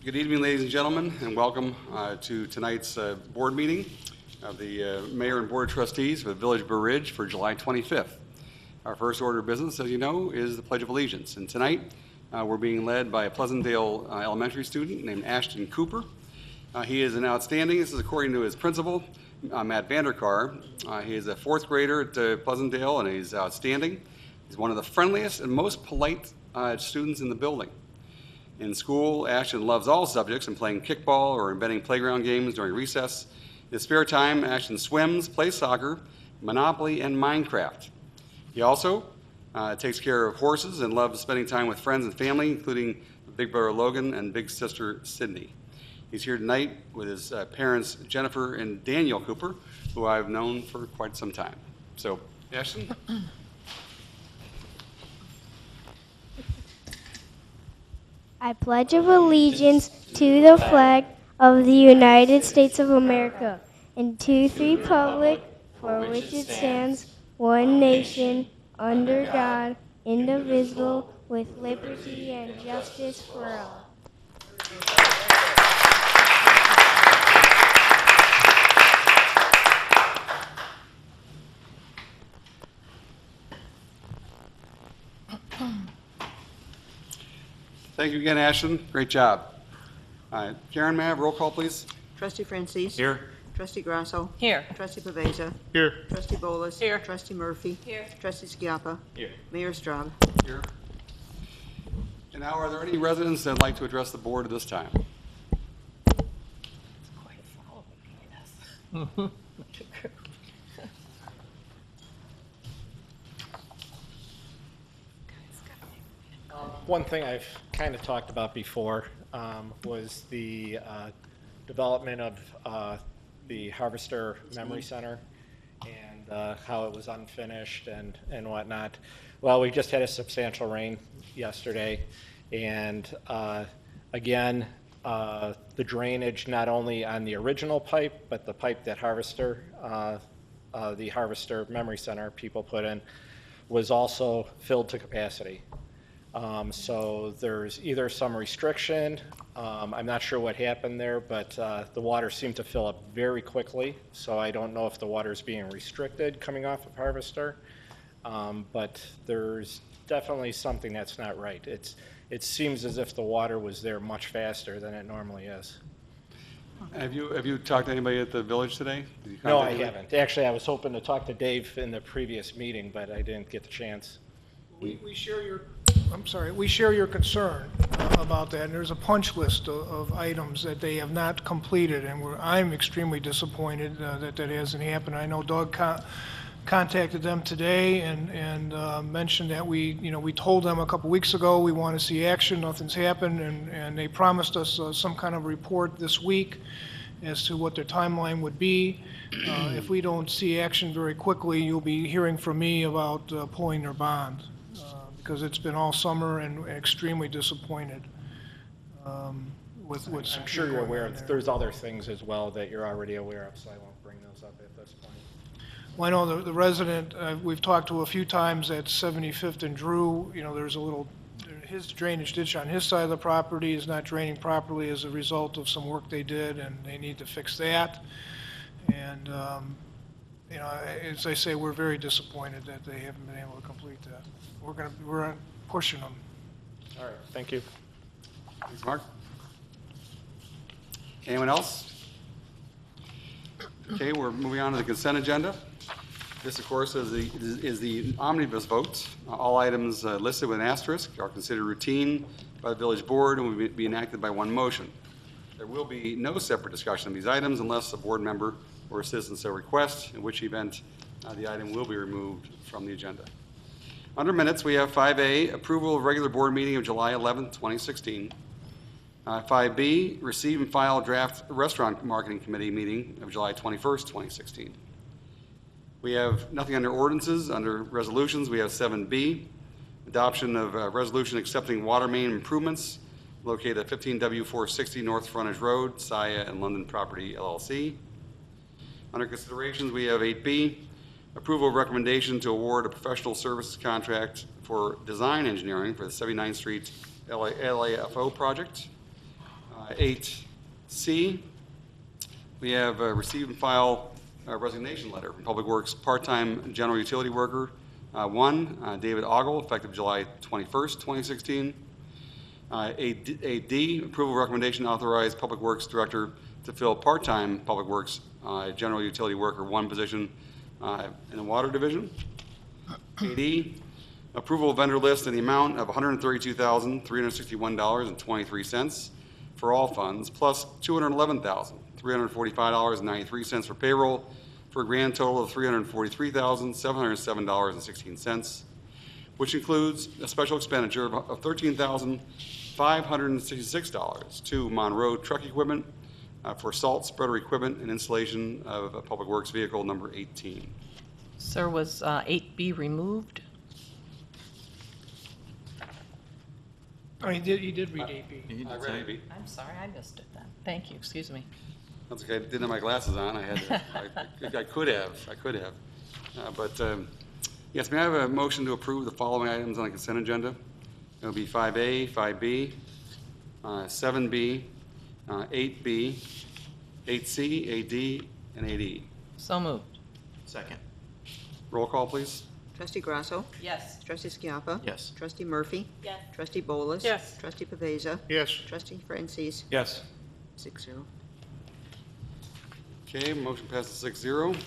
Good evening, ladies and gentlemen, and welcome to tonight's board meeting of the Mayor and Board of Trustees for the Village of Blue Ridge for July 25th. Our first order of business, as you know, is the Pledge of Allegiance. And tonight, we're being led by a Pleasantdale elementary student named Ashton Cooper. He is an outstanding, this is according to his principal, Matt Vanderkar. He is a fourth grader at Pleasantdale, and he's outstanding. He's one of the friendliest and most polite students in the building. In school, Ashton loves all subjects and playing kickball or inventing playground games during recess. In his spare time, Ashton swims, plays soccer, Monopoly, and Minecraft. He also takes care of horses and loves spending time with friends and family, including big brother Logan and big sister Sydney. He's here tonight with his parents, Jennifer and Daniel Cooper, who I've known for quite some time. So, Ashton. I pledge allegiance to the flag of the United States of America and to the republic for which it stands, one nation, under God, indivisible, with liberty and justice for all. Thank you again, Ashton. Great job. Karen, may I have roll call, please? Trustee Francis. Here. Trustee Grasso. Here. Trustee Pavesa. Here. Trustee Bolas. Here. Trustee Murphy. Here. Trustee Schiappa. Here. Mayor Straub. Here. And now, are there any residents that would like to address the board at this time? It's quite a following, yes. One thing I've kind of talked about before was the development of the Harvester Memory Center and how it was unfinished and whatnot. Well, we just had a substantial rain yesterday, and again, the drainage not only on the original pipe, but the pipe that the Harvester Memory Center people put in was also filled to capacity. So there's either some restriction, I'm not sure what happened there, but the water seemed to fill up very quickly, so I don't know if the water is being restricted coming off of Harvester, but there's definitely something that's not right. It seems as if the water was there much faster than it normally is. Have you talked to anybody at the village today? No, I haven't. Actually, I was hoping to talk to Dave in the previous meeting, but I didn't get the chance. We share your concern about that, and there's a punch list of items that they have not completed, and I'm extremely disappointed that hasn't happened. I know Doug contacted them today and mentioned that we told them a couple weeks ago we want to see action. Nothing's happened, and they promised us some kind of report this week as to what their timeline would be. If we don't see action very quickly, you'll be hearing from me about pulling their bond. Because it's been all summer and extremely disappointed with what's. I'm sure you're aware of, there's other things as well that you're already aware of, so I won't bring those up at this point. Well, I know the resident, we've talked to a few times at 75th and Drew, there's his drainage ditch on his side of the property is not draining properly as a result of some work they did, and they need to fix that. And, as I say, we're very disappointed that they haven't been able to complete that. We're pushing them. All right, thank you. Thanks, Mark. Anyone else? Okay, we're moving on to the consent agenda. This, of course, is the omnibus vote. All items listed with an asterisk are considered routine by the village board and will be enacted by one motion. There will be no separate discussion of these items unless a board member or a citizen so requests, in which event the item will be removed from the agenda. Under minutes, we have 5A, approval of regular board meeting of July 11, 2016. 5B, receive and file draft restaurant marketing committee meeting of July 21st, 2016. We have nothing under ordinances. Under resolutions, we have 7B, adoption of a resolution accepting water main improvements located at 15W460 North Frontage Road, Saya and London Property, LLC. Under considerations, we have 8B, approval of recommendation to award a professional services contract for design engineering for the 79th Street LAFO project. 8C, we have received and file a resignation letter from Public Works part-time general utility worker 1, David Ogle, effective July 21st, 2016. A D, approval recommendation to authorize Public Works Director to fill part-time Public Works general utility worker 1 position in the Water Division. A D, approval of vendor list in the amount of $132,361.23 for all funds, plus $211,345.93 for payroll, for a grand total of $343,707.16, which includes a special expenditure of $13,566 to Monroe Truck Equipment for salt spreader equipment and installation of Public Works Vehicle number 18. Sir, was 8B removed? Oh, you did read 8B. I read AB. I'm sorry, I missed it then. Thank you, excuse me. That's okay. I didn't have my glasses on. I had to, I could have. Yes, may I have a motion to approve the following items on the consent agenda? It will be 5A, 5B, 7B, 8B, 8C, AD, and AD. So moved. Second. Roll call, please. Trustee Grasso. Yes. Trustee Skiappa. Yes. Trustee Murphy. Yes. Trustee Bolus. Yes. Trustee Pavesa. Yes. Trustee Francis. Yes. 6-0. Okay, motion passes 6-0.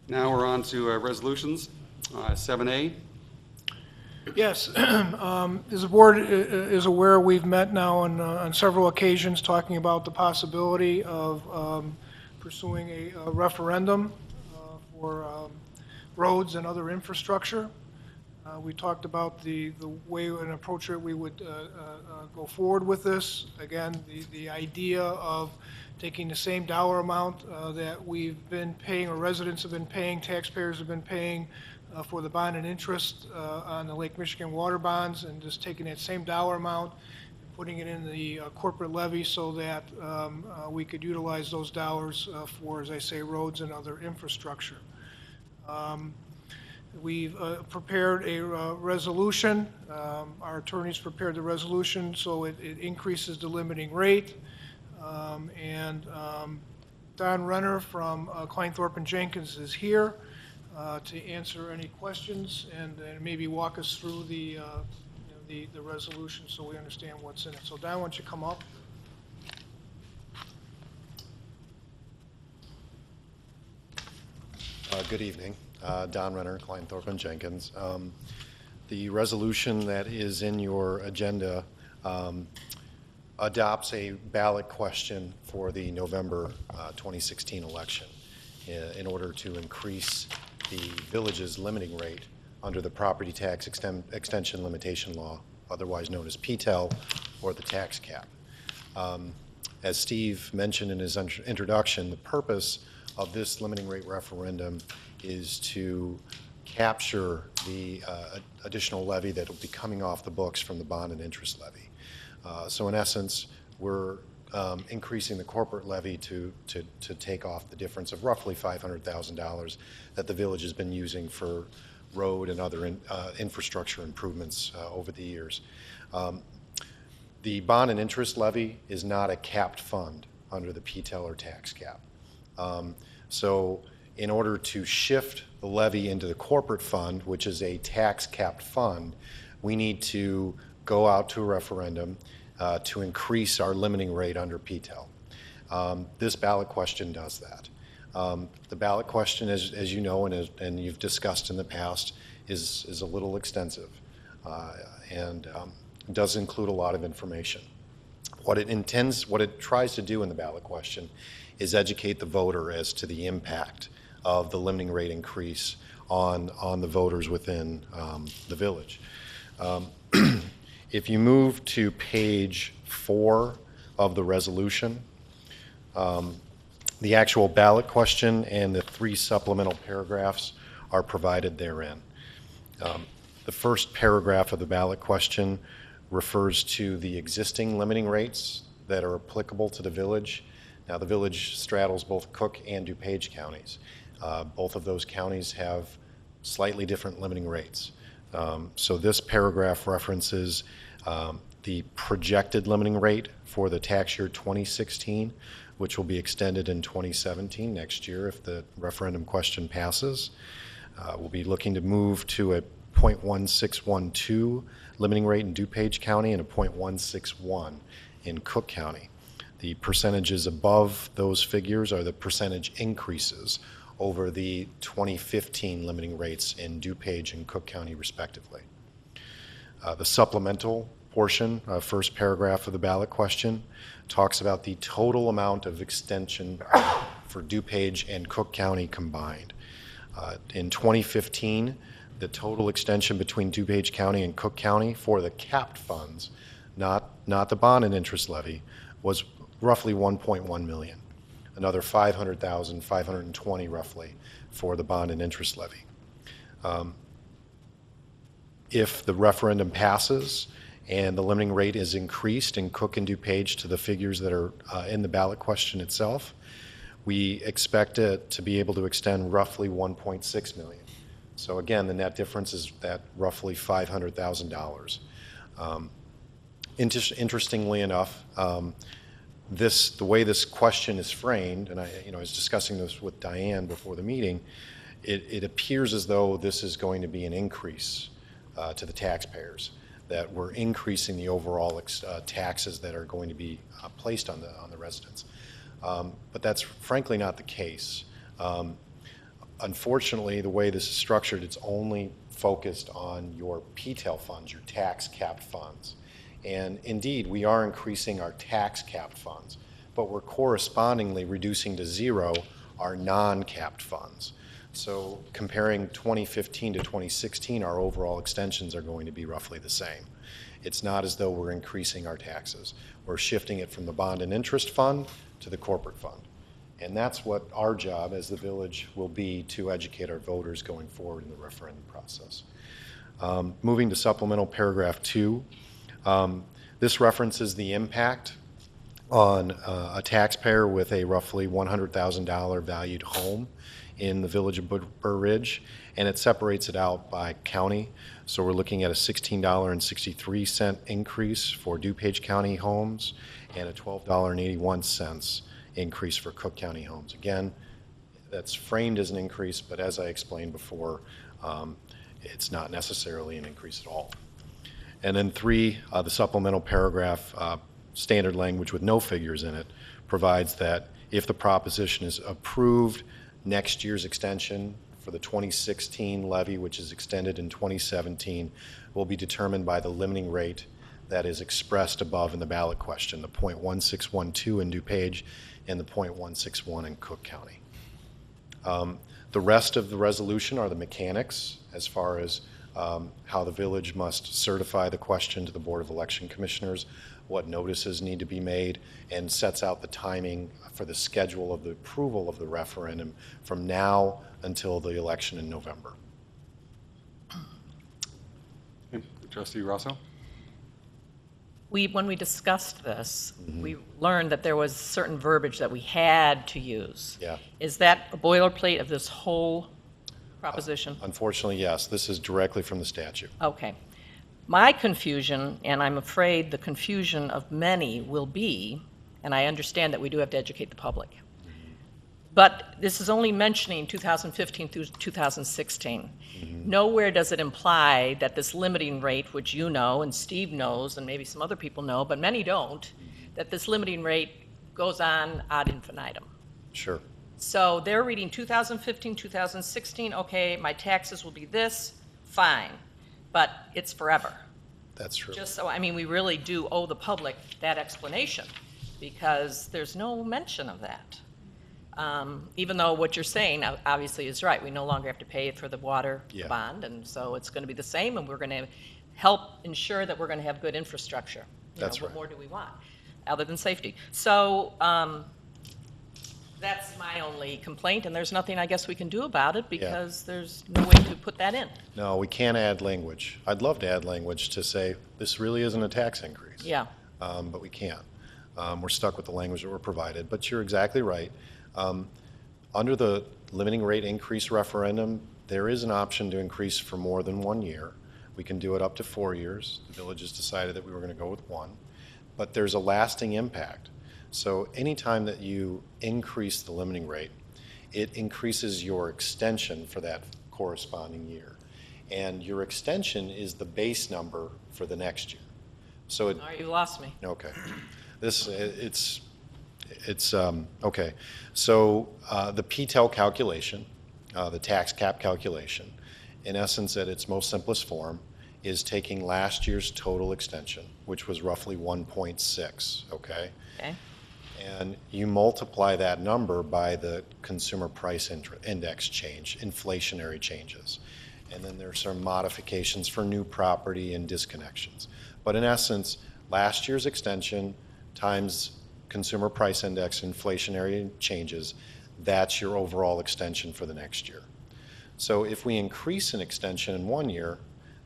Now we're on to resolutions. 7A. Yes, as the board is aware, we've met now on several occasions talking about the possibility of pursuing a referendum for roads and other infrastructure. We talked about the way and approach that we would go forward with this. Again, the idea of taking the same dollar amount that we've been paying, or residents have been paying, taxpayers have been paying for the bond and interest on the Lake Michigan water bonds, and just taking that same dollar amount and putting it in the corporate levy so that we could utilize those dollars for, as I say, roads and other infrastructure. We've prepared a resolution. Our attorneys prepared the resolution so it increases the limiting rate. Don Renner from Kleinthorpe & Jenkins is here to answer any questions and maybe walk us through the resolution so we understand what's in it. So Don, why don't you come up? Good evening. Don Renner, Kleinthorpe & Jenkins. The resolution that is in your agenda adopts a ballot question for the November 2016 election in order to increase the village's limiting rate under the property tax extension limitation law, otherwise known as PTEL, or the tax cap. As Steve mentioned in his introduction, the purpose of this limiting rate referendum is to capture the additional levy that will be coming off the books from the bond and interest levy. So in essence, we're increasing the corporate levy to take off the difference of roughly $500,000 that the village has been using for road and other infrastructure improvements over the years. The bond and interest levy is not a capped fund under the PTEL or tax cap. So in order to shift the levy into the corporate fund, which is a tax capped fund, we need to go out to a referendum to increase our limiting rate under PTEL. This ballot question does that. The ballot question, as you know and you've discussed in the past, is a little extensive and does include a lot of information. What it tries to do in the ballot question is educate the voter as to the impact of the limiting rate increase on the voters within the village. If you move to page 4 of the resolution, the actual ballot question and the 3 supplemental paragraphs are provided therein. The first paragraph of the ballot question refers to the existing limiting rates that are applicable to the village. Now, the village straddles both Cook and DuPage counties. Both of those counties have slightly different limiting rates. So this paragraph references the projected limiting rate for the tax year 2016, which will be extended in 2017, next year, if the referendum question passes. We'll be looking to move to a 0.1612 limiting rate in DuPage County and a 0.161 in Cook County. The percentages above those figures are the percentage increases over the 2015 limiting rates in DuPage and Cook County, respectively. The supplemental portion, first paragraph of the ballot question, talks about the total amount of extension for DuPage and Cook County combined. In 2015, the total extension between DuPage County and Cook County for the capped funds, not the bond and interest levy, was roughly 1.1 million. Another 500,000, 520 roughly, for the bond and interest levy. If the referendum passes and the limiting rate is increased in Cook and DuPage to the figures that are in the ballot question itself, we expect it to be able to extend roughly 1.6 million. So again, the net difference is that roughly $500,000. Interestingly enough, the way this question is framed, and I was discussing this with Diane before the meeting, it appears as though this is going to be an increase to the taxpayers, that we're increasing the overall taxes that are going to be placed on the residents. But that's frankly not the case. Unfortunately, the way this is structured, it's only focused on your PTEL funds, your tax capped funds. And indeed, we are increasing our tax capped funds, but we're correspondingly reducing to zero our non-capped funds. So comparing 2015 to 2016, our overall extensions are going to be roughly the same. It's not as though we're increasing our taxes. We're shifting it from the bond and interest fund to the corporate fund. And that's what our job as the village will be, to educate our voters going forward in the referendum process. Moving to supplemental paragraph 2, this references the impact on a taxpayer with a roughly $100,000 valued home in the village of Burr Ridge, and it separates it out by county. So we're looking at a $16.63 increase for DuPage County homes and a $12.81 increase for Cook County homes. Again, that's framed as an increase, but as I explained before, it's not necessarily an increase at all. And then 3, the supplemental paragraph, standard language with no figures in it, provides that if the proposition is approved, next year's extension for the 2016 levy, which is extended in 2017, will be determined by the limiting rate that is expressed above in the ballot question, the 0.1612 in DuPage and the 0.161 in Cook County. The rest of the resolution are the mechanics as far as how the village must certify the question to the Board of Election Commissioners, what notices need to be made, and sets out the timing for the schedule of the approval of the referendum from now until the election in November. Okay. Trustee Rosso? When we discussed this, we learned that there was certain verbiage that we had to use. Yeah. Is that a boilerplate of this whole proposition? Unfortunately, yes. This is directly from the statute. Okay. My confusion, and I'm afraid the confusion of many will be, and I understand that we do have to educate the public, but this is only mentioning 2015 through 2016. Nowhere does it imply that this limiting rate, which you know and Steve knows and maybe some other people know, but many don't, that this limiting rate goes on ad infinitum. Sure. So they're reading 2015, 2016, okay, my taxes will be this, fine, but it's forever. That's true. Just so, I mean, we really do owe the public that explanation, because there's no mention of that. Even though what you're saying obviously is right, we no longer have to pay for the water bond, and so it's going to be the same, and we're going to help ensure that we're going to have good infrastructure. That's right. What more do we want, other than safety? So that's my only complaint, and there's nothing I guess we can do about it, because there's no way to put that in. No, we can't add language. I'd love to add language to say this really isn't a tax increase. Yeah. But we can't. We're stuck with the language that we're provided. But you're exactly right. Under the limiting rate increase referendum, there is an option to increase for more than 1 year. We can do it up to 4 years. The village has decided that we were going to go with 1. But there's a lasting impact. So anytime that you increase the limiting rate, it increases your extension for that corresponding year. And your extension is the base number for the next year. So it, All right, you lost me. okay. Okay. So the PTEL calculation, the tax cap calculation, in essence, at its most simplest form, is taking last year's total extension, which was roughly 1.6, okay? Okay. And you multiply that number by the consumer price index change, inflationary changes. And then there's some modifications for new property and disconnections. But in essence, last year's extension times consumer price index inflationary changes, that's your overall extension for the next year. So if we increase an extension in 1 year,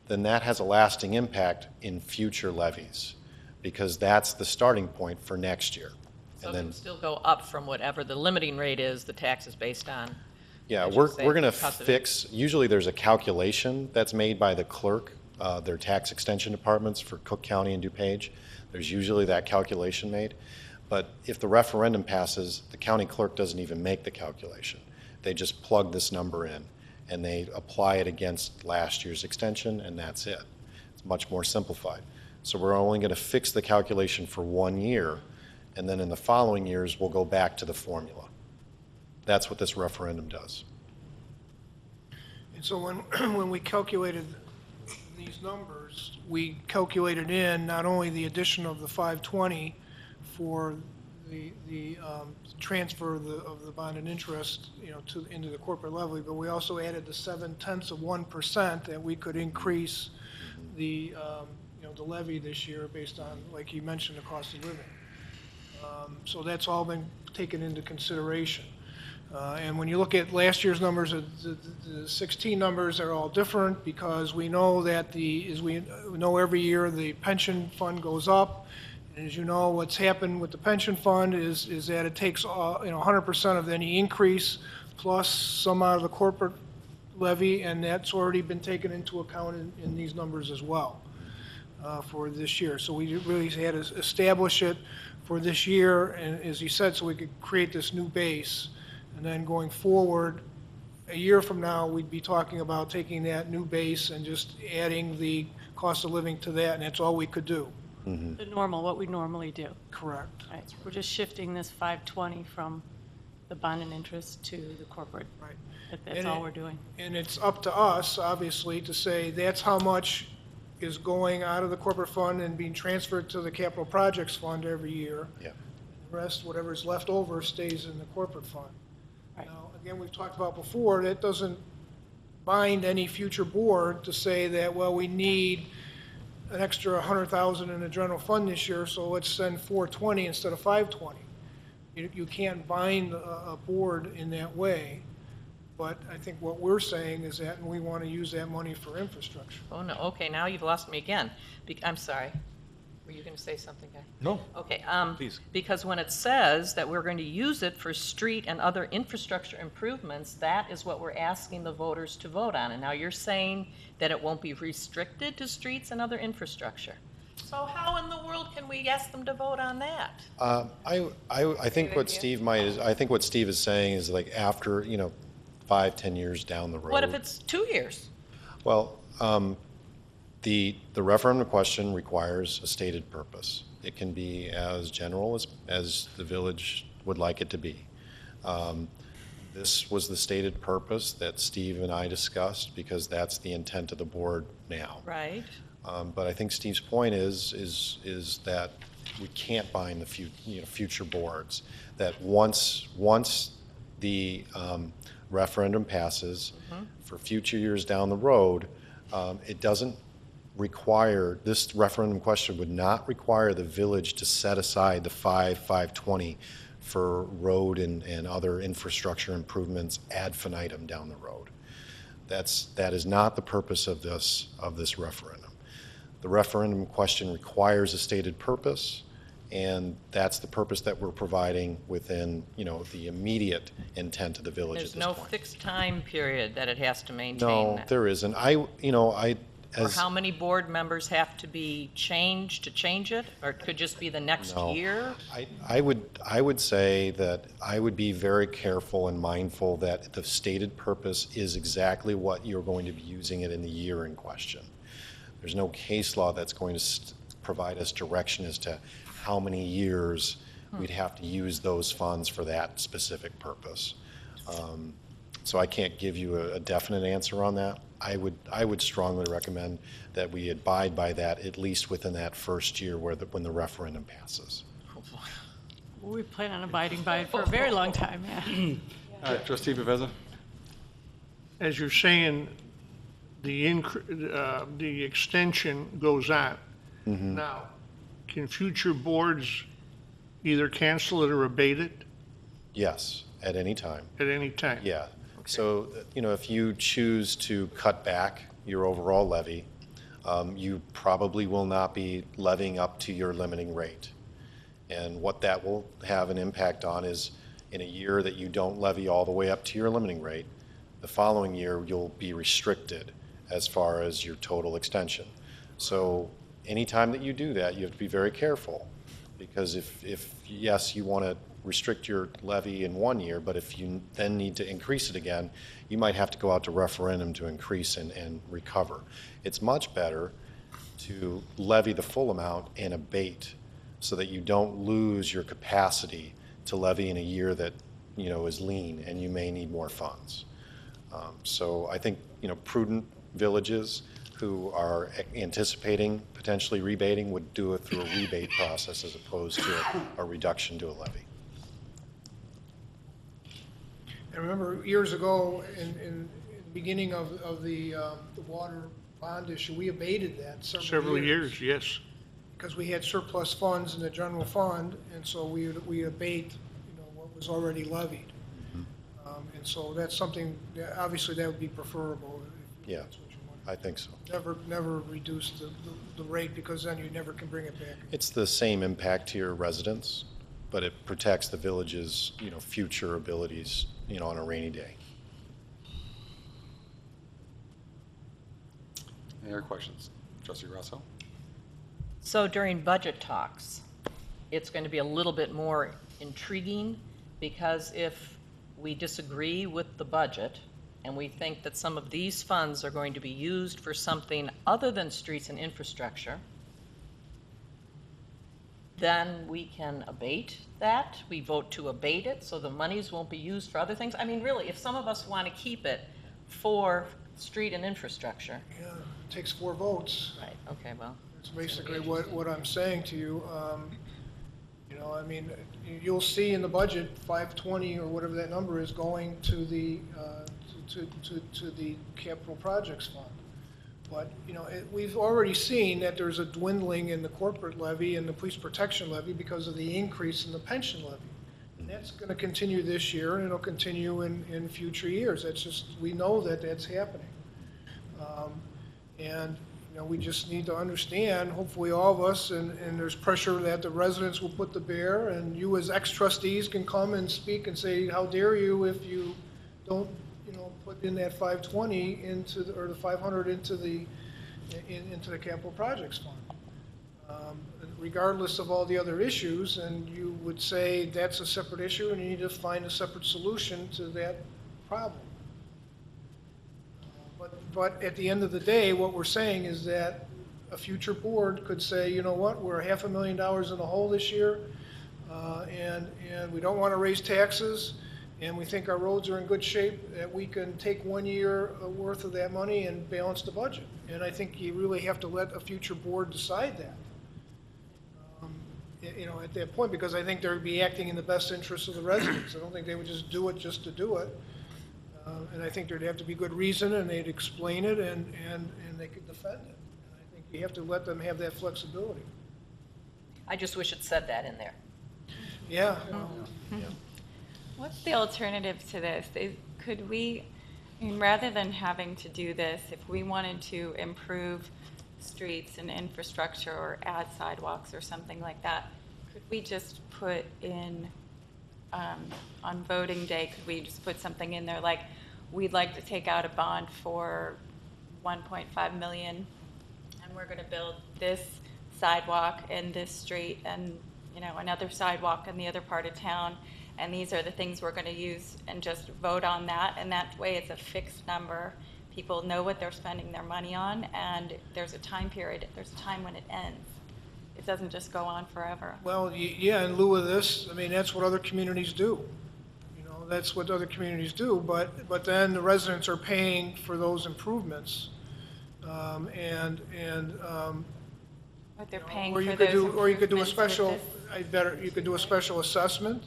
then that has a lasting impact in future levies, because that's the starting point for next year. So And it then, can still go up from whatever the limiting rate is, the tax is based on. yeah, as you we're say, going to cost of- fix, usually there's a calculation that's made by the clerk, their tax extension departments for Cook County and DuPage. There's usually that calculation made. But if the referendum passes, the county clerk doesn't even make the calculation. They just plug this number in, and they apply it against last year's extension, and that's it. It's much more simplified. So we're only going to fix the calculation for 1 year, and then in the following years, we'll go back to the formula. That's what this referendum does. And so when we calculated these numbers, we calculated in not only the addition of the 520 for the transfer of the bond and interest, into the corporate levy, but we also added the 0.7% that we could increase the levy this year based on, like you mentioned, the cost of living. So that's all been taken into consideration. And when you look at last year's numbers, the 16 numbers are all different because we know that as we know every year the pension fund goes up. And as you know, what's happened with the pension fund is that it takes 100% of any increase plus some out of the corporate levy, and that's already been taken into account in these numbers as well for this year. So we really had to establish it for this year, and as you said, so we could create this new base. And then going forward, a year from now, we'd be talking about taking that new base and just adding the cost of living to that, and that's all we could do. The normal, what we normally do. Correct. Right. We're just shifting this 520 from the bond and interest to the corporate. Right. That's And all it- we're doing. And it's up to us, obviously, to say that's how much is going out of the corporate fund and being transferred to the capital projects fund every year. Yeah. The rest, whatever's left over, stays in the corporate fund. Right. Now, again, we've talked about before, that doesn't bind any future board to say that, well, we need an extra 100,000 in the general fund this year, so let's send 420 instead of 520. You can't bind a board in that way, but I think what we're saying is that we want to use that money for infrastructure. Oh, no, okay, now you've lost me again. I'm sorry. Were you going to say something, Guy? No. Okay, Please. because when it says that we're going to use it for street and other infrastructure improvements, that is what we're asking the voters to vote on. And now you're saying that it won't be restricted to streets and other infrastructure. So how in the world can we ask them to vote on that? I think what Steve is saying is like after, 5-10 years down the road. What if it's 2 years? Well, the referendum question requires a stated purpose. It can be as general as the village would like it to be. This was the stated purpose that Steve and I discussed because that's the intent of the board now. Right. But I think Steve's point is that we can't bind the future boards. That once the referendum passes, for future years down the road, it doesn't require, this referendum question would not require the village to set aside the 520 for road and other infrastructure improvements ad infinitum down the road. That is not the purpose of this referendum. The referendum question requires a stated purpose, and that's the purpose that we're providing within, the immediate intent of the village at There's this no point. fixed time period that it has to maintain No, that. there isn't. Or As- how many board members have to be changed to change it? Or it could just be the next No. year? I would say that I would be very careful and mindful that the stated purpose is exactly what you're going to be using it in the year in question. There's no case law that's going to provide us direction as to how many years we'd have to use those funds for that specific purpose. So I can't give you a definite answer on that. I would strongly recommend that we abide by that at least within that first year when the referendum passes. We plan on abiding by it for a very long time, yeah. Trustee Baveza? As you're saying, the extension goes on. Now, can future boards either cancel it or abate it Yes, at any time. at any time? Yeah. So, if you choose to cut back your overall levy, you probably will not be levying up to your limiting rate. And what that will have an impact on is in a year that you don't levy all the way up to your limiting rate, the following year you'll be restricted as far as your total extension. So anytime that you do that, you have to be very careful, because if yes, you want to restrict your levy in one year, but if you then need to increase it again, you might have to go out to referendum to increase and recover. It's much better to levy the full amount and abate so that you don't lose your capacity to levy in a year that is lean and you may need more funds. So I think prudent villages who are anticipating potentially rebating would do it through a rebate process as opposed to a reduction to a levy. I remember years ago, in the beginning of the water bond issue, we abated that Several years, yes. because we had surplus funds in the general fund, and so we abate, what was already levied. And so that's something, obviously that would be preferable. If Yeah, that's what you want. I think so. Never reduce the rate, because then you never can bring it back. It's the same impact to your residents, but it protects the village's, future abilities, on a rainy day. Any other questions? Trustee Rosso? So during budget talks, it's going to be a little bit more intriguing, because if we disagree with the budget and we think that some of these funds are going to be used for something other than streets and infrastructure, then we can abate that. We vote to abate it, so the monies won't be used for other things. I mean, really, if some of us want to keep it for street and infrastructure. Yeah, it takes 4 votes. Right, okay, well. That's basically what I'm saying to you. I mean, you'll see in the budget, 520 or whatever that number is, going to the to the capital projects fund. But we've already seen that there's a dwindling in the corporate levy and the police protection levy because of the increase in the pension levy. And that's going to continue this year, and it'll continue in future years. That's just, we know that that's happening. And we just need to understand, hopefully all of us, and there's pressure that the residents will put to bear, and you as ex-trustees can come and speak and say, how dare you if you don't, put in that 520 or the 500 into the capital projects fund. Regardless of all the other issues, and you would say that's a separate issue and you need to find a separate solution to that problem. But at the end of the day, what we're saying is that a future board could say, you know what, we're $500,000 in the hole this year, and we don't want to raise taxes, and we think our roads are in good shape, that we can take 1 year worth of that money and balance the budget. And I think you really have to let a future board decide that. At that point, because I think they'd be acting in the best interest of the residents. I don't think they would just do it just to do it. And I think there'd have to be good reason, and they'd explain it, and they could defend it. And I think you have to let them have that flexibility. I just wish it said that in there. Yeah. What's the alternative to this? Could we, rather than having to do this, if we wanted to improve streets and infrastructure or add sidewalks or something like that, could we just put in, on voting day, could we just put something in there like, we'd like to take out a bond for $1.5 million and we're gonna build this sidewalk in this street and, you know, another sidewalk in the other part of town, and these are the things we're gonna use, and just vote on that, and that way it's a fixed number. People know what they're spending their money on, and there's a time period, there's a time when it ends. It doesn't just go on forever. Well, yeah, in lieu of this, I mean, that's what other communities do. You know, that's what other communities do, but then the residents are paying for those improvements. But they're paying Or for you those could do, or you could do a improvements with special, this. you could do a special assessment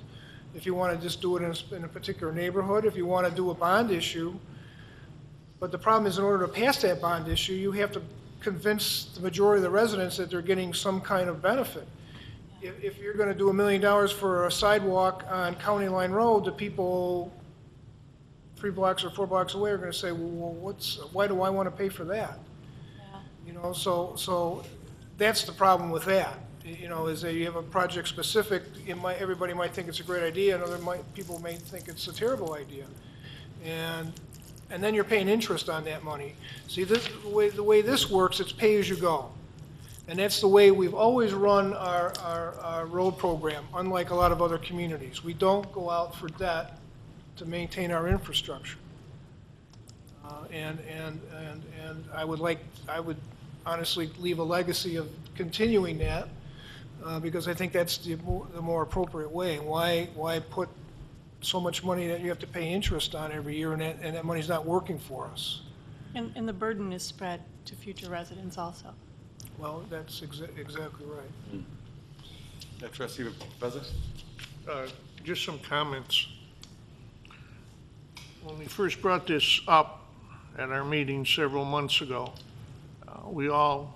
if you want to just do it in a particular neighborhood, if you want to do a bond issue. But the problem is, in order to pass that bond issue, you have to convince the majority of the residents that they're getting some kind of benefit. If you're going to do $1 million for a sidewalk on County Line Road, the people 3 blocks or 4 blocks away are going to say, well, why do I want to pay for that? Yeah. You know, so that's the problem with that. You know, is that you have a project specific, everybody might think it's a great idea, and people may think it's a terrible idea. And then you're paying interest on that money. See, the way this works, it's pay as you go. And that's the way we've always run our road program, unlike a lot of other communities. We don't go out for debt to maintain our infrastructure. And I would honestly leave a legacy of continuing that, because I think that's the more appropriate way. Why put so much money that you have to pay interest on every year, and that money's not working for us? And the burden is spread to future residents also. Well, that's exactly right. Trustee Bezos? Just some comments. When we first brought this up at our meeting several months ago, we all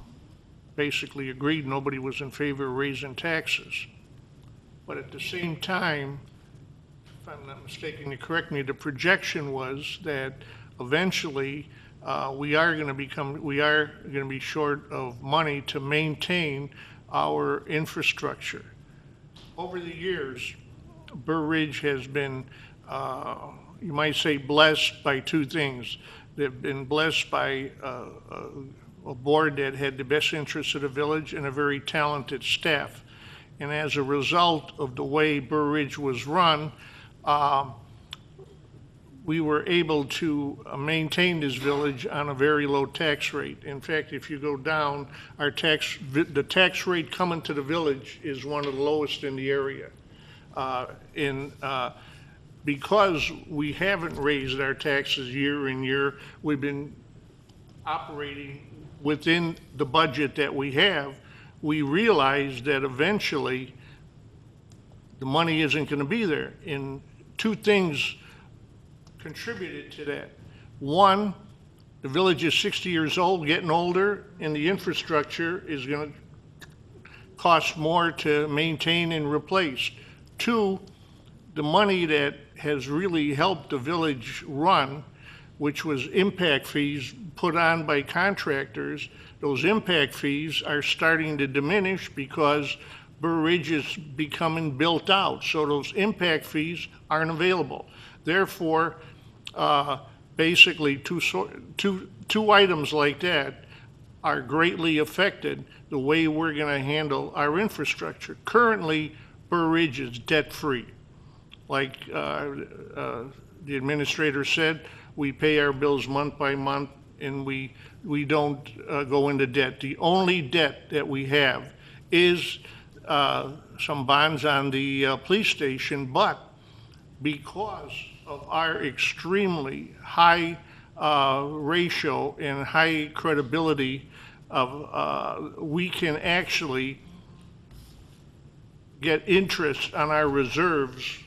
basically agreed nobody was in favor of raising taxes. But at the same time, if I'm not mistaken, you correct me, the projection was that eventually we are going to be short of money to maintain our infrastructure. Over the years, Burr Ridge has been, you might say, blessed by two things. They've been blessed by a board that had the best interests of the village and a very talented staff. And as a result of the way Burr Ridge was run, we were able to maintain this village on a very low tax rate. In fact, if you go down, the tax rate coming to the village is one of the lowest in the area. Because we haven't raised our taxes year in year, we've been operating within the budget that we have. We realized that eventually the money isn't going to be there. And two things contributed to that. One, the village is 60 years old, getting older, and the infrastructure is going to cost more to maintain and replace. Two, the money that has really helped the village run, which was impact fees put on by contractors, those impact fees are starting to diminish because Burr Ridge is becoming built out. So those impact fees aren't available. Therefore, basically two items like that are greatly affected the way we're going to handle our infrastructure. Currently, Burr Ridge is debt-free. Like the administrator said, we pay our bills month by month, and we don't go into debt. The only debt that we have is some bonds on the police station, but because of our extremely high ratio and high credibility of, we can actually get interest on our reserves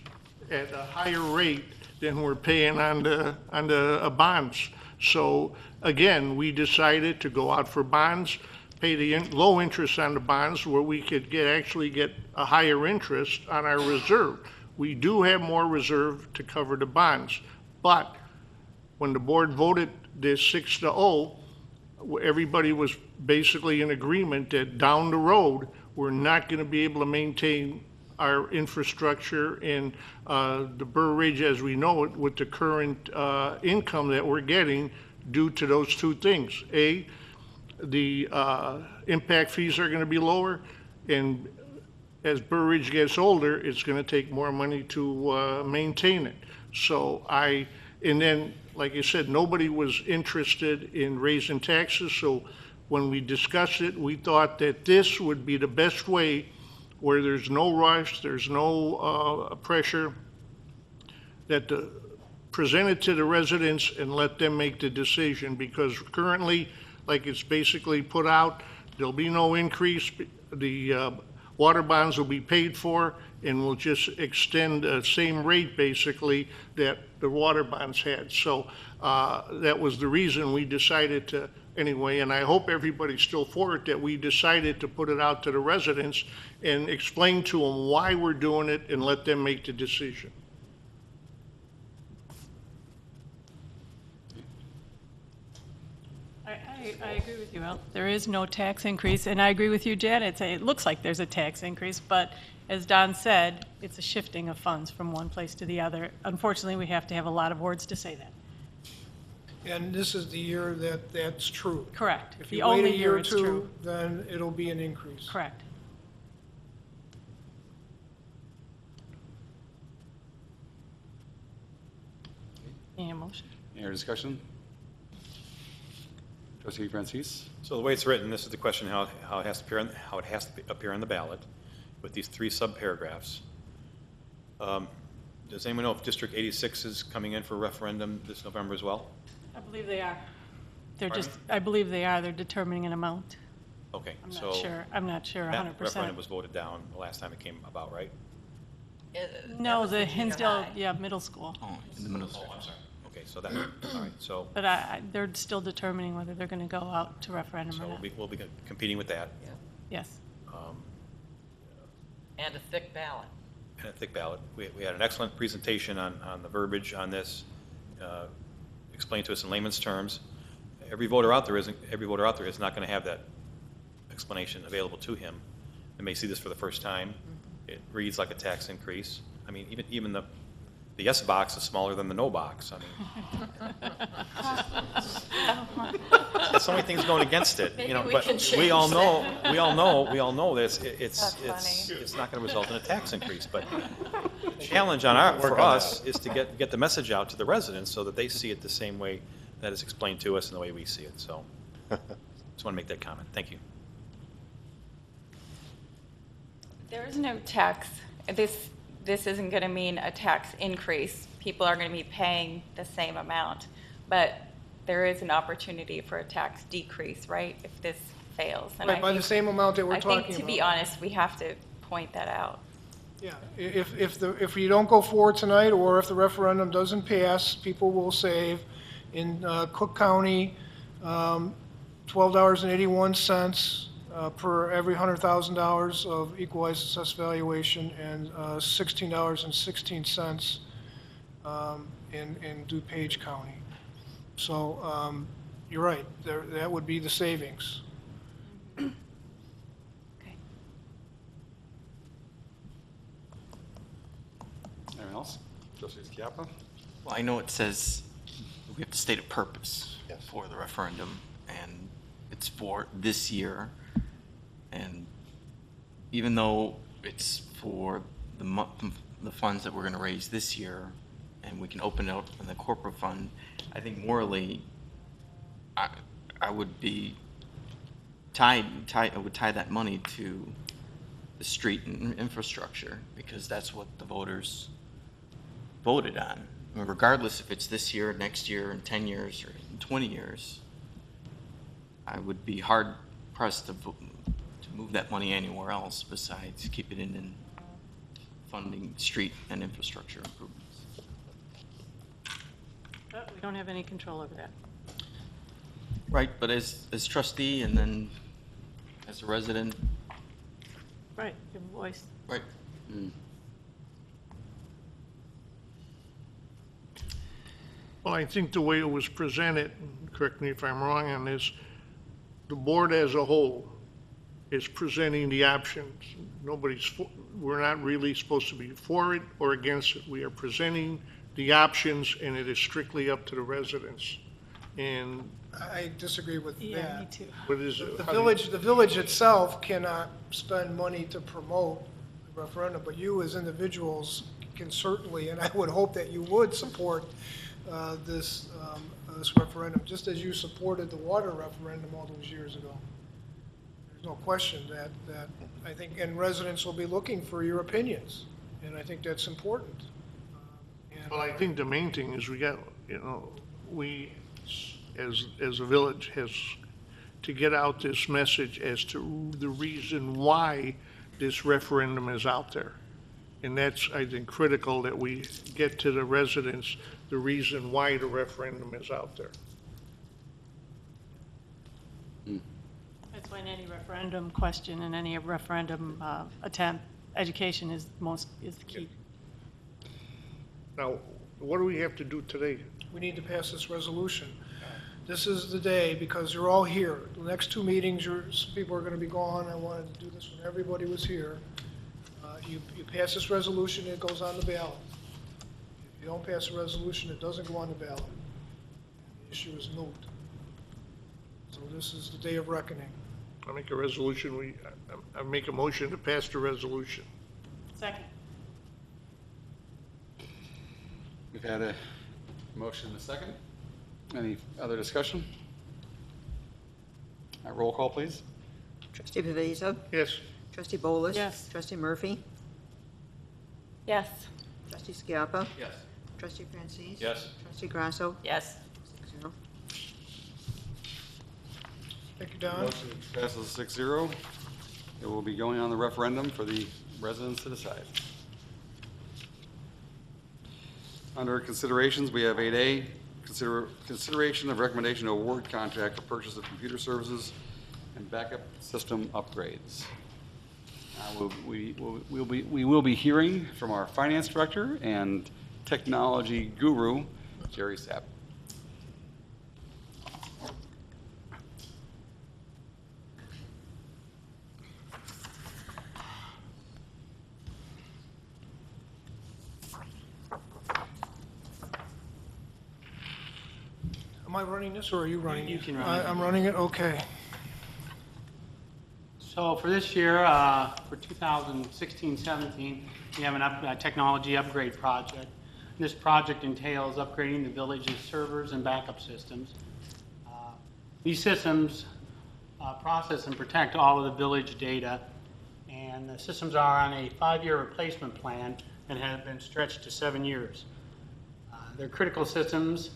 at a higher rate than we're paying on the bonds. So again, we decided to go out for bonds, pay the low interest on the bonds where we could actually get a higher interest on our reserve. We do have more reserve to cover the bonds, but when the board voted this 6-0, everybody was basically in agreement that down the road, we're not going to be able to maintain our infrastructure and the Burr Ridge as we know it with the current income that we're getting due to those two things. A, the impact fees are going to be lower, and as Burr Ridge gets older, it's going to take more money to maintain it. So and then, like I said, nobody was interested in raising taxes, so when we discussed it, we thought that this would be the best way where there's no rush, there's no pressure, that present it to the residents and let them make the decision, because currently, like it's basically put out, there'll be no increase. The water bonds will be paid for, and we'll just extend the same rate basically that the water bonds had. So that was the reason we decided to, anyway, and I hope everybody's still for it, that we decided to put it out to the residents and explain to them why we're doing it and let them make the decision. I agree with you, Al. There is no tax increase, and I agree with you, Janet. It looks like there's a tax increase, but as Don said, it's a shifting of funds from one place to the other. Unfortunately, we have to have a lot of words to say that. And this is the year that that's true. Correct. If The you wait only a year year or it's two, true. then it'll be an increase. Correct. Any motion? Any other discussion? Trustee Francis? So the way it's written, this is the question, how it has to appear, how it has to appear on the ballot with these 3 subparagraphs. Does anyone know if District 86 is coming in for referendum this November as well? I believe they are. They're Pardon? just, I believe they are. They're determining an amount. Okay, I'm so not sure. I'm not sure that 100%. referendum was voted down the last time it came about, right? No, the Hinsdale, yeah, middle school. Oh, in the middle school. Oh, I'm sorry. Okay, so that, all right, so, But they're still determining whether they're going to go out to referendum so or not. we'll be competing with that. Yes. And a thick ballot. And a thick ballot. We had an excellent presentation on the verbiage on this, explained to us in layman's terms. Every voter out there is not going to have that explanation available to him. They may see this for the first time. It reads like a tax increase. I mean, even the yes box is smaller than the no box. I mean, there's so many things going against it, you know. But we all know that it's not going to result in a tax increase. But the challenge for us is to get the message out to the residents so that they see it the same way that is explained to us and the way we see it. So, just want to make that comment. Thank you. There is no tax. This isn't going to mean a tax increase. People are going to be paying the same amount, but there is an opportunity for a tax decrease, right, if this fails. And Right, by the same amount that we're talking about. I think, to be honest, we have to point that out. Yeah, if you don't go forward tonight, or if the referendum doesn't pass, people will save in Cook County $12.81 per every $100,000 of equalized assessed valuation, and $16.16 in DuPage County. So you're right, that would be the savings. Okay. Anyone else? Trustee Schiappa? Well, I know it says we have to state a purpose Yes. for the referendum, and it's for this year. And even though it's for the funds that we're going to raise this year, and we can open it up in the corporate fund, I think morally, I would be I would tie that money to the street and infrastructure, because that's what the voters voted on. I mean, regardless if it's this year, next year, in 10 years, or in 20 years, I would be hard pressed to move that money anywhere else besides keep it in funding street and infrastructure improvements. But we don't have any control over that. Right, but as trustee and then as a resident, Right, give a voice. right? Well, I think the way it was presented, correct me if I'm wrong on this, the board as a whole is presenting the options. We're not really supposed to be for it or against it. We are presenting the options, and it is strictly up to the residents. And I disagree with Yeah, that. me too. What is The it? the village itself cannot spend money to promote the referendum, but you as individuals can certainly, and I would hope that you would support this referendum, just as you supported the water referendum all those years ago. There's no question that I think, and residents will be looking for your opinions, and I think that's important. Well, I think the main thing is we got, we, as a village, has to get out this message as to the reason why this referendum is out there. And that's, I think, critical that we get to the residents the reason why the referendum is out there. That's when any referendum question and any referendum attempt, education is the key. Now, what do we have to do today? We need to pass this resolution. This is the day, because you're all here. The next two meetings, some people are going to be gone. I wanted to do this when everybody was here. You pass this resolution, it goes on the ballot. If you don't pass a resolution, it doesn't go on the ballot. The issue is moot. So this is the day of reckoning. I make a resolution, I make a motion to pass the resolution. Second. We've had a motion and a second. Any other discussion? Roll call, please. Trustee Pavesa? Yes. Trustee Bolus? Yes. Trustee Murphy? Yes. Trustee Skiappa? Yes. Trustee Francis? Yes. Trustee Grasso? Yes. 6-0. Thank you, Don. Motion passes 6-0. It will be going on the referendum for the residents to decide. Under considerations, we have 8A, consideration of recommendation to award contract for purchase of computer services and backup system upgrades. We will be hearing from our finance director and technology guru, Jerry Sapp. Am I running this, or are you running it? You can run it. I'm running it, okay. So for this year, for 2016-17, we have a technology upgrade project. This project entails upgrading the village's servers and backup systems. These systems process and protect all of the village data, and the systems are on a 5-year replacement plan and have been stretched to 7 years. They're critical systems,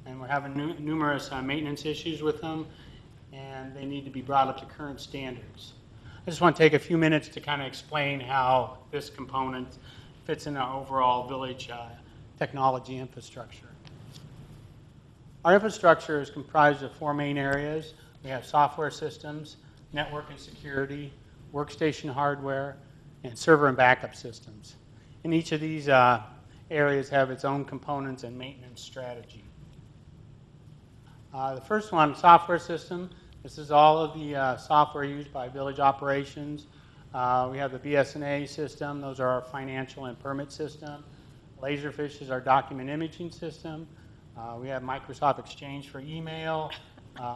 and we're having numerous maintenance issues with them, and they need to be brought up to current standards. I just want to take a few minutes to kind of explain how this component fits in our overall village technology infrastructure. Our infrastructure is comprised of 4 main areas. We have software systems, network and security, workstation hardware, and server and backup systems. And each of these areas have its own components and maintenance strategy. The first one, software system. This is all of the software used by village operations. We have the BSNA system. Those are our financial and permit system. Laserfish is our document imaging system. We have Microsoft Exchange for email,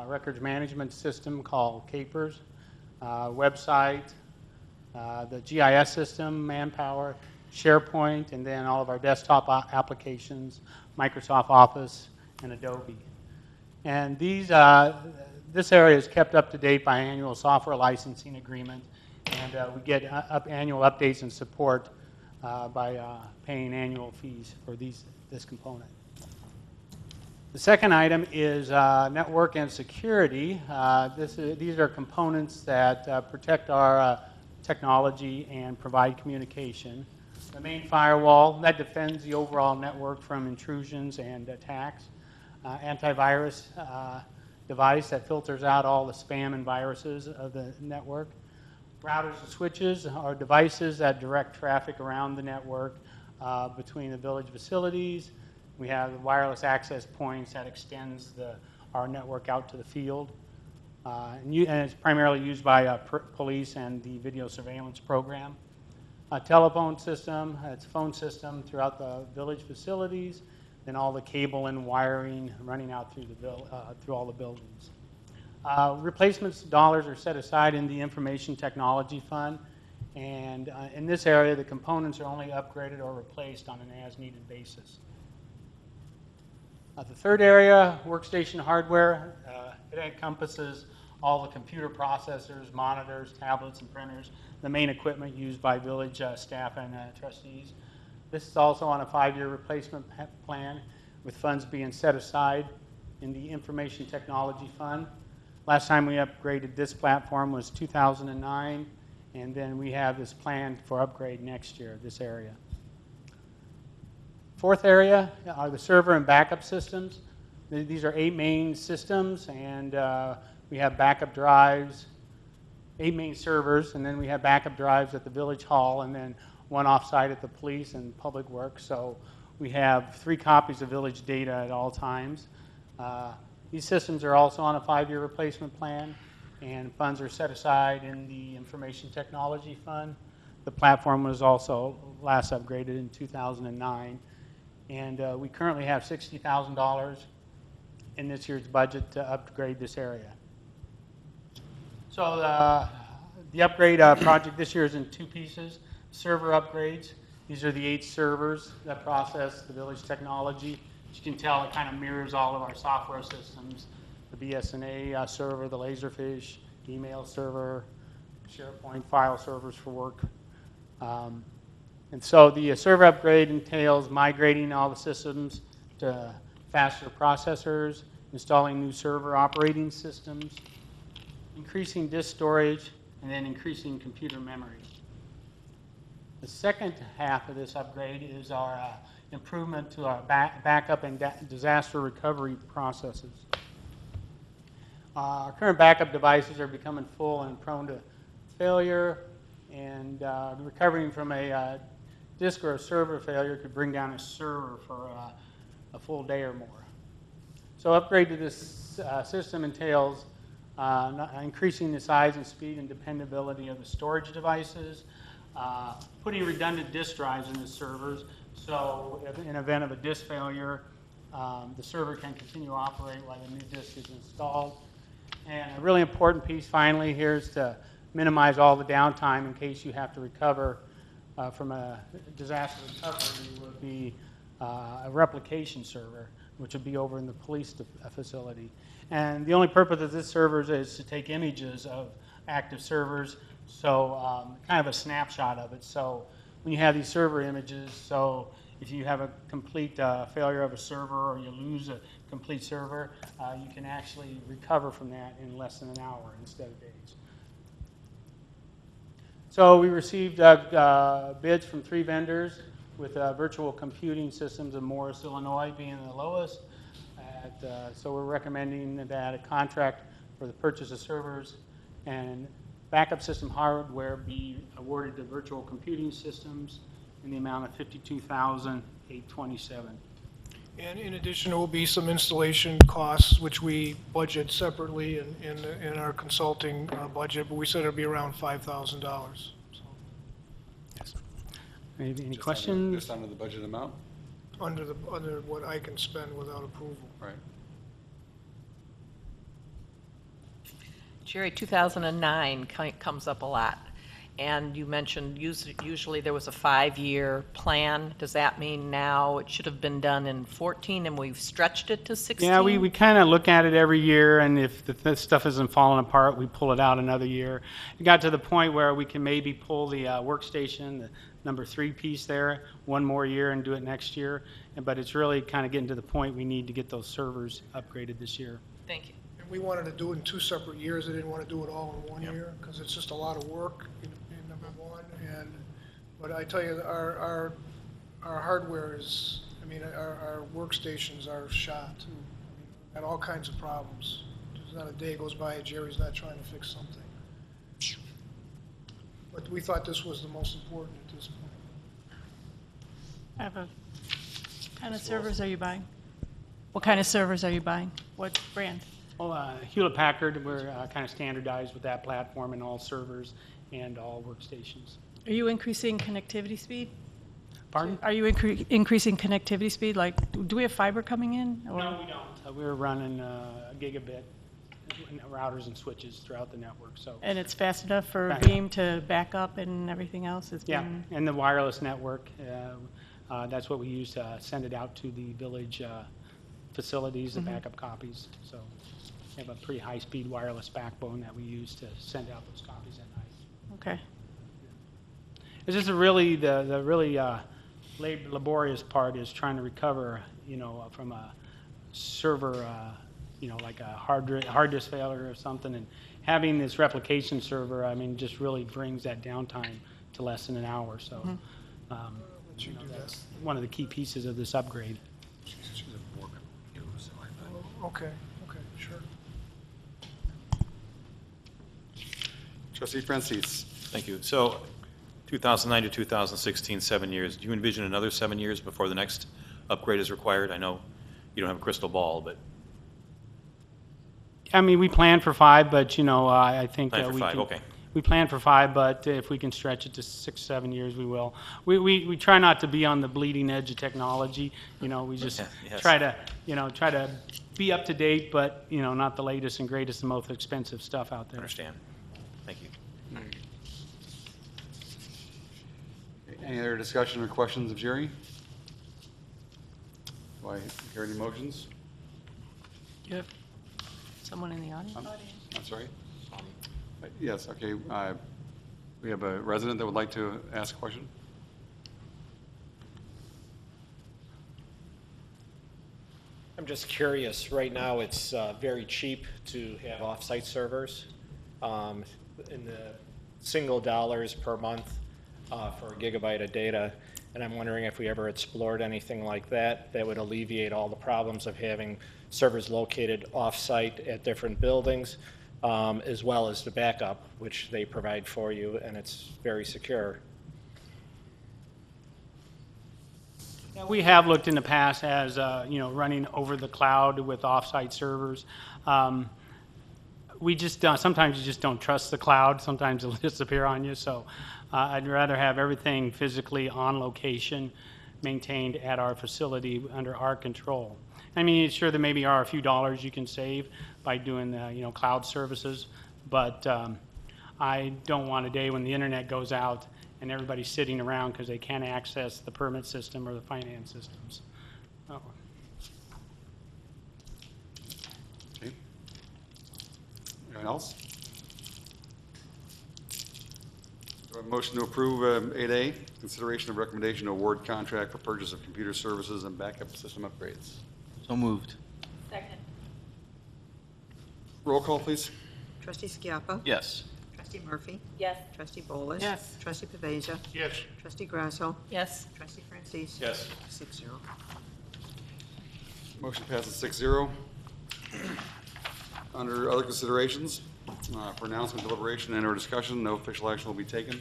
records management system called Capers, website, the GIS system, Manpower, SharePoint, and then all of our desktop applications, Microsoft Office, and Adobe. And this area is kept up to date by annual software licensing agreement, and we get annual updates and support by paying annual fees for this component. The second item is network and security. These are components that protect our technology and provide communication. The main firewall, that defends the overall network from intrusions and attacks. Antivirus device that filters out all the spam and viruses of the network. Routers and switches are devices that direct traffic around the network between the village facilities. We have the wireless access points that extends our network out to the field. And it's primarily used by police and the video surveillance program. A telephone system, it's a phone system throughout the village facilities. then all the cable and wiring running out through through all the buildings. Replacements dollars are set aside in the Information Technology Fund, and in this area, the components are only upgraded or replaced on an as-needed basis. The third area, workstation hardware, it encompasses all the computer processors, monitors, tablets, and printers, the main equipment used by village staff and trustees. This is also on a 5-year replacement plan, with funds being set aside in the Information Technology Fund. Last time we upgraded this platform was 2009, and then we have this plan for upgrade next year, this area. Fourth area are the server and backup systems. These are 8 main systems, and we have backup drives, 8 main servers, and then we have backup drives at the village hall, and then 1 offsite at the police and public works. So we have 3 copies of village data at all times. These systems are also on a 5-year replacement plan, and funds are set aside in the Information Technology Fund. The platform was also last upgraded in 2009, and we currently have $60,000 in this year's budget to upgrade this area. So the upgrade project this year is in 2 pieces. Server upgrades. These are the 8 servers that process the village technology. As you can tell, it kind of mirrors all of our software systems. The BSNA server, the Laserfish, email server, SharePoint file servers for work. And so the server upgrade entails migrating all the systems to faster processors, installing new server operating systems, increasing disk storage, and then increasing computer memory. The second half of this upgrade is our improvement to our backup and disaster recovery processes. Our current backup devices are becoming full and prone to failure, and recovering from a disk or a server failure could bring down a server for a full day or more. So upgrade to this system entails increasing the size and speed and dependability of the storage devices, putting redundant disk drives in the servers, so in event of a disk failure, the server can continue to operate while the new disk is installed. And a really important piece finally here is to minimize all the downtime in case you have to recover from a disaster recovery. Would be a replication server, which would be over in the police facility. And the only purpose of this server is to take images of active servers, so kind of a snapshot of it. So when you have these server images, so if you have a complete failure of a server or you lose a complete server, you can actually recover from that in less than an hour instead of days. So we received bids from 3 vendors, with virtual computing systems in Morris, Illinois being the lowest. So we're recommending that a contract for the purchase of servers and backup system hardware be awarded to virtual computing systems in the amount of $52,827. And in addition, there will be some installation costs, which we budget separately in our consulting budget, but we said it'll be around $5,000. So, Any questions? Just under the budget amount? under what I can spend without approval. Right. Jerry, 2009 comes up a lot, and you mentioned usually there was a 5-year plan. Does that mean now it should have been done in 14 and we've stretched it to 16? Yeah, we kind of look at it every year, and if the stuff isn't falling apart, we pull it out another year. It got to the point where we can maybe pull the workstation, the number 3 piece there, 1 more year and do it next year. But it's really kind of getting to the point we need to get those servers upgraded this year. Thank you. We wanted to do it in 2 separate years. I didn't want to do it all in 1 year because it's just a lot of work in number 1. But I tell you, our hardware is, I mean, our workstations are shot too. Got all kinds of problems. There's not a day goes by Jerry's not trying to fix something. But we thought this was the most important at this point. I have a, what kind of servers are you buying? What kind of servers are you buying? What brand? Well, Hewlett-Packard, we're kind of standardized with that platform in all servers and all workstations. Are you increasing connectivity speed? Pardon? Are you increasing connectivity speed? Like, do we have fiber coming in? Or- No, we don't. We're running a gigabit routers and switches throughout the network, so. And it's fast enough for Fast. Veeam to back up and everything else? It's Yeah, been- and the wireless network, that's what we use to send it out to the village facilities, the backup copies. So we have a pretty high-speed wireless backbone that we use to send out those copies at night. Okay. It's just really, the really laborious part is trying to recover, from a server, like a hard disk failure or something, and having this replication server, just really brings that downtime to less than an hour. So that's one of the key pieces of this upgrade. Okay, sure. Trustee Francis. Thank you. So 2009 to 2016, 7 years. Do you envision another 7 years before the next upgrade is required? I know you don't have a crystal ball, but We plan for 5, but, I think plan for we 5, can. okay. We plan for 5, but if we can stretch it to 6, 7 years, we will. We try not to be on the bleeding edge of technology. We just Yes. try to be up to date, but, not the latest and greatest and most expensive stuff out there. Understand. Thank you. Any other discussion or questions of Jerry? Do I hear any motions? Do you have someone in the audience? I'm sorry? Yes, okay. We have a resident that would like to ask a question. I'm just curious, right now it's very cheap to have off-site servers in the single dollars per month for a gigabyte of data, and I'm wondering if we ever explored anything like that that would alleviate all the problems of having servers located off-site at different buildings, as well as the backup, which they provide for you, and it's very secure. Yeah, we have looked in the past as, running over the cloud with off-site servers. We just sometimes you just don't trust the cloud. Sometimes it'll disappear on you. So I'd rather have everything physically on location, maintained at our facility under our control. Sure, there maybe are a few dollars you can save by doing the, cloud services, but I don't want a day when the internet goes out and everybody's sitting around because they can't access the permit system or the finance systems. Oh. Okay. Anyone else? Do I have a motion to approve 8A, consideration of recommendation to award contract for purchase of computer services and backup system upgrades? So moved. Second. Roll call, please. Trustee Skiappa. Yes. Trustee Murphy. Yes. Trustee Bolus. Yes. Trustee Pavesa. Yes. Trustee Grasso. Yes. Trustee Francis. Yes. 6-0. Motion passes 6-0. Under other considerations, for announcement, deliberation, and/or discussion, no official action will be taken.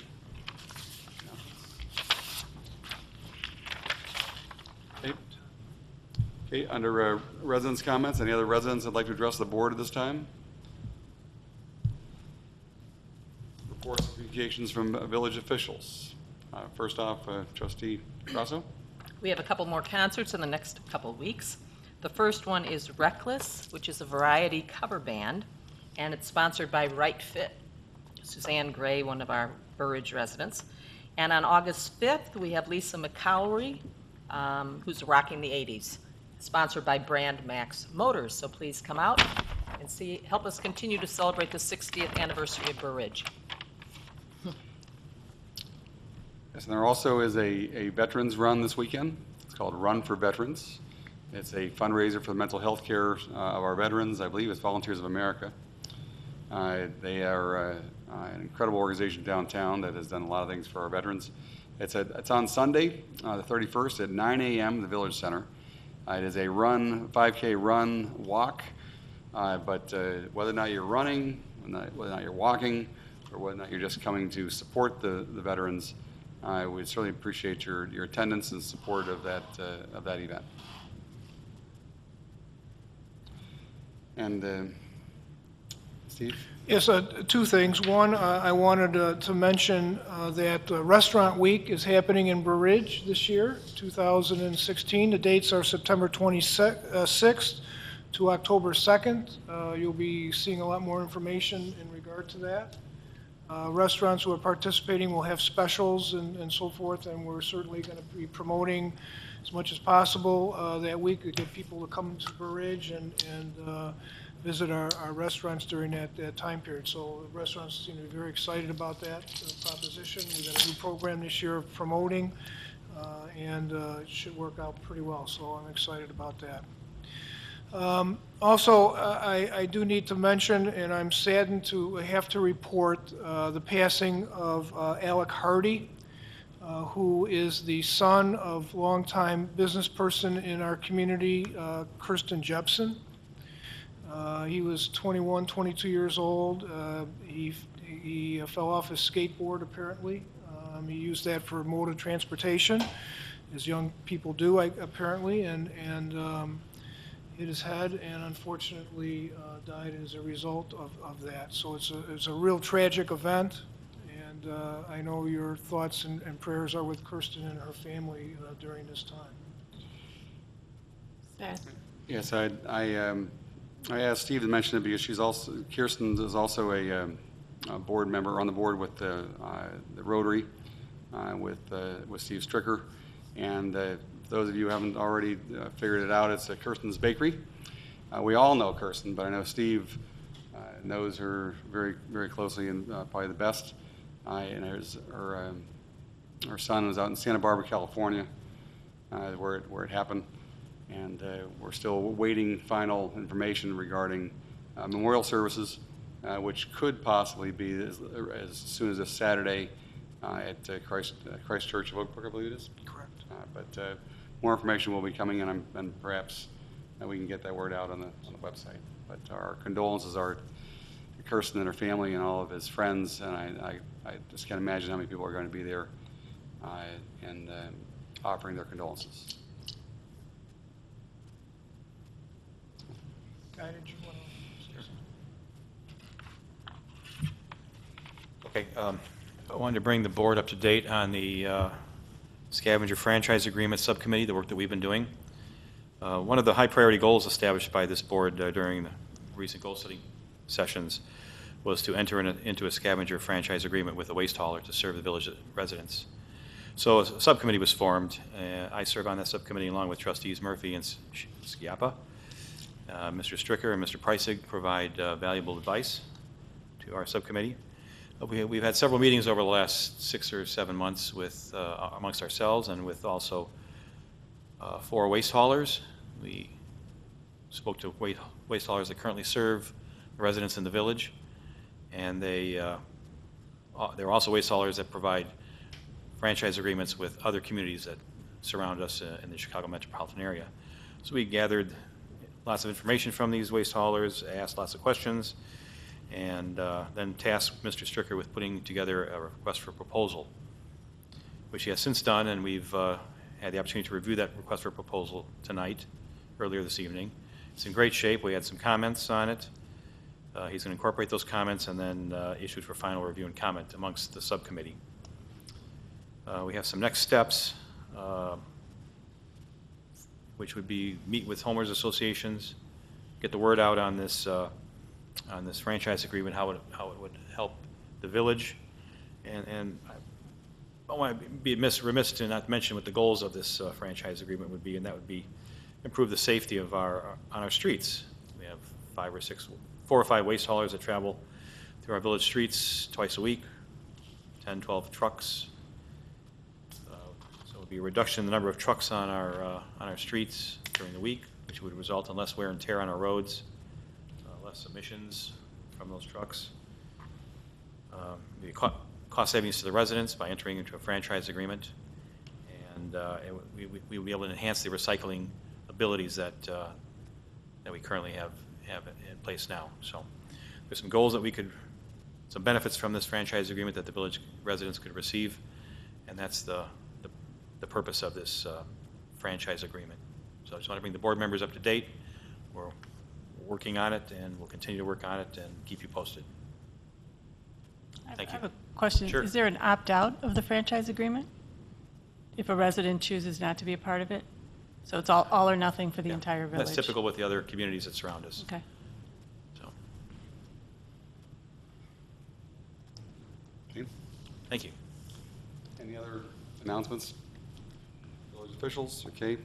Okay, under residents' comments, any other residents that'd like to address the board at this time? Reports and communications from village officials. First off, Trustee Grasso. We have a couple more concerts in the next couple of weeks. The first one is Reckless, which is a variety cover band, and it's sponsored by Right Fit, Suzanne Gray, one of our Burridge residents. And on August 5th, we have Lisa McCowry, who's rocking the 80s, sponsored by Brand Max Motors. So please come out and help us continue to celebrate the 60th anniversary of Burridge. Yes, and there also is a veterans run this weekend. It's called Run for Veterans. It's a fundraiser for the mental health care of our veterans. I believe it's Volunteers of America. They are an incredible organization downtown that has done a lot of things for our veterans. It's on Sunday, the 31st at 9 a.m. in the Village Center. It is a 5K run, walk, but whether or not you're running, whether or not you're walking, or whether or not you're just coming to support the veterans, I would certainly appreciate your attendance and support of that event. And Steve? Yes, two things. One, I wanted to mention that Restaurant Week is happening in Blue Ridge this year, 2016. The dates are September 26th to October 2nd. You'll be seeing a lot more information in regard to that. Restaurants who are participating will have specials and so forth, and we're certainly going to be promoting as much as possible that week to get people to come to Blue Ridge and visit our restaurants during that time period. So the restaurants seem to be very excited about that proposition. We've got a new program this year of promoting, and it should work out pretty well. So I'm excited about that. Also, I do need to mention, and I'm saddened to have to report the passing of Alec Hardy, who is the son of longtime business person in our community, Kirsten Jepson. He was 21, 22 years old. He fell off his skateboard, apparently. He used that for mode of transportation, as young people do, apparently, and hit his head, and unfortunately died as a result of that. So it's a real tragic event, and I know your thoughts and prayers are with Kirsten and her family during this time. Sad. Yes, I asked Steve to mention it because Kirsten is also a board member on the board with the Rotary with Steve Stricker, and those of you who haven't already figured it out, it's Kirsten's Bakery. We all know Kirsten, but I know Steve knows her very, very closely and probably the best. And her son was out in Santa Barbara, California, where it happened. And we're still waiting final information regarding memorial services, which could possibly be as soon as this Saturday at Christ Church of Oak Brook, I believe it is. Correct. But more information will be coming in, and perhaps we can get that word out on the website. But our condolences are to Kirsten and her family and all of his friends, and I just can't imagine how many people are going to be there and offering their condolences. Guy, did you want to say something? Okay, I wanted to bring the board up to date on the Scavenger Franchise Agreement Subcommittee, the work that we've been doing. One of the high priority goals established by this board during the recent goal setting sessions was to enter into a scavenger franchise agreement with a waste hauler to serve the village residents. So a subcommittee was formed. I serve on that subcommittee along with trustees Murphy and Schiappa. Mr. Stricker and Mr. Preissig provide valuable advice to our subcommittee. We've had several meetings over the last 6 or 7 months with amongst ourselves and with also 4 waste haulers. We spoke to waste haulers that currently serve the residents in the village, and they're also waste haulers that provide franchise agreements with other communities that surround us in the Chicago metropolitan area. So we gathered lots of information from these waste haulers, asked lots of questions, and then tasked Mr. Stricker with putting together a request for proposal, which he has since done, and we've had the opportunity to review that request for proposal tonight, earlier this evening. It's in great shape. We had some comments on it. He's going to incorporate those comments and then issue it for final review and comment amongst the subcommittee. We have some next steps, which would be meet with homeowners associations, get the word out on this franchise agreement, how it would help the village, and I want to be remiss to not mention what the goals of this franchise agreement would be, and that would be improve the safety of on our streets. We have 4 or 5 waste haulers that travel through our village streets twice a week, 10, 12 trucks. So it would be a reduction in the number of trucks on our streets during the week, which would result in less wear and tear on our roads, less emissions from those trucks. The cost savings to the residents by entering into a franchise agreement, and we will be able to enhance the recycling abilities that we currently have in place now. So there's some goals that some benefits from this franchise agreement that the village residents could receive, and that's the purpose of this franchise agreement. So I just want to bring the board members up to date. We're working on it, and we'll continue to work on it and keep you posted. Thank I you. have a question. Sure. Is there an opt-out of the franchise agreement? If a resident chooses not to be a part of it? So it's all or nothing for the entire village? That's typical with the other communities that surround us. Okay. So, Okay. thank you. Any other announcements? Village officials, okay.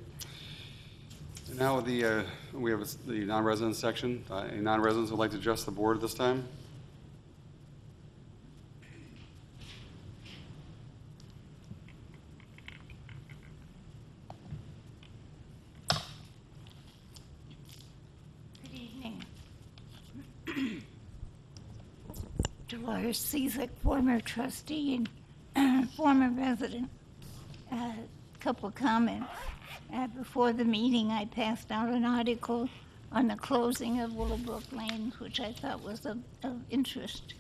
And now we have the non-resident section. Any non-residents would like to address the board at this time? Good evening. Dolores Cezek, former trustee and former resident. Couple of comments. Before the meeting, I passed out an article on the closing of Willowbrook Lane, which I thought was of interest.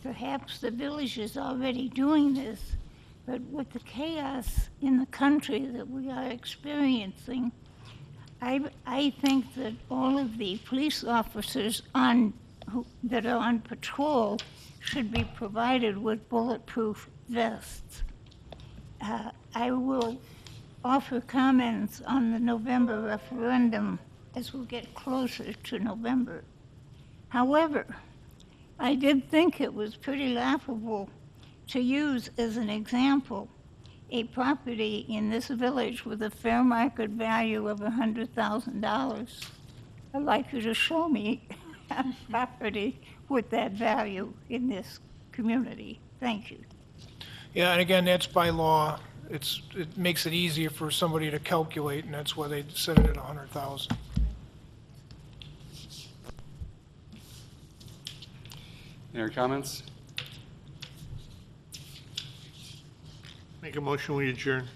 Perhaps the village is already doing this, but with the chaos in the country that we are experiencing, I think that all of the police officers that are on patrol should be provided with bulletproof vests. I will offer comments on the November referendum as we get closer to November. However, I did think it was pretty laughable to use as an example a property in this village with a fair market value of $100,000. I'd like you to show me a property with that value in this community. Thank you. Yeah, and again, that's by law. It makes it easier for somebody to calculate, and that's why they set it at 100,000. Any other comments? Make a motion, we adjourn.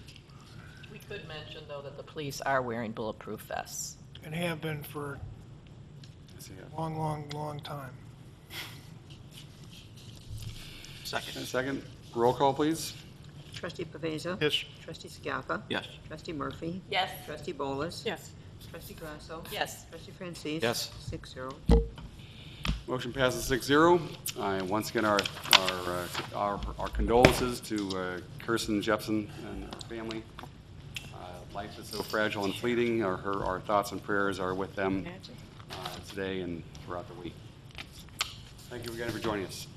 We could mention, though, that the police are wearing bulletproof vests. And have been for a long, long, long time. And second, roll call, please. Trustee Pavesa? Yes. Trustee Scalpa? Yes. Trustee Murphy? Yes. Trustee Bolus? Yes. Trustee Grasso? Yes. Trustee Francis? Yes. 6-0. Motion passes 6-0. Once again, our condolences to Kirsten Jepson and her family. Life is so fragile and fleeting. Our thoughts and prayers are with them today and throughout the week. Thank you again for joining us.